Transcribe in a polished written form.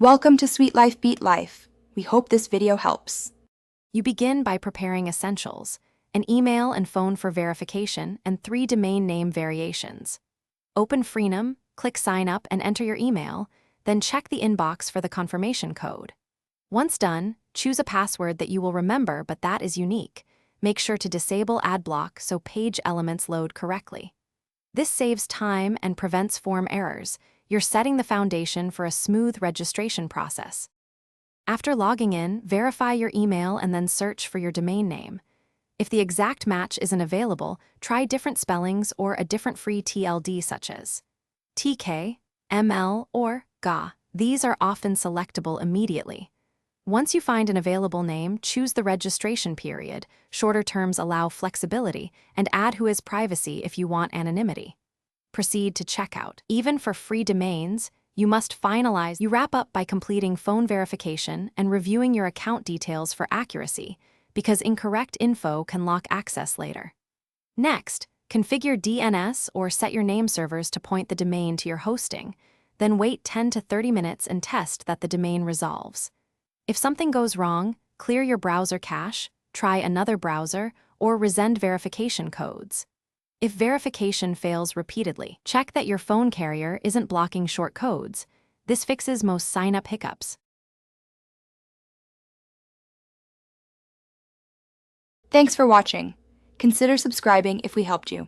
Welcome to Sweet Life Beat Life. We hope this video helps. You begin by preparing essentials: an email and phone for verification, and 3 domain name variations. Open Freenom, click Sign Up and enter your email, then check the inbox for the confirmation code. Once done, choose a password that you will remember but that is unique. Make sure to disable ad block so page elements load correctly. This saves time and prevents form errors. You're setting the foundation for a smooth registration process. After logging in, verify your email and then search for your domain name. If the exact match isn't available, try different spellings or a different free TLD such as TK, ML, or GA. These are often selectable immediately. Once you find an available name, choose the registration period. Shorter terms allow flexibility, and add who has privacy if you want anonymity. Proceed to checkout. Even for free domains, you must finalize. You wrap up by completing phone verification and reviewing your account details for accuracy, because incorrect info can lock access later. Next, configure DNS or set your name servers to point the domain to your hosting. Then wait 10 to 30 minutes and test that the domain resolves. If something goes wrong, clear your browser cache, try another browser, or resend verification codes. If verification fails repeatedly, check that your phone carrier isn't blocking short codes. This fixes most sign-up hiccups. Thanks for watching. Consider subscribing if we helped you.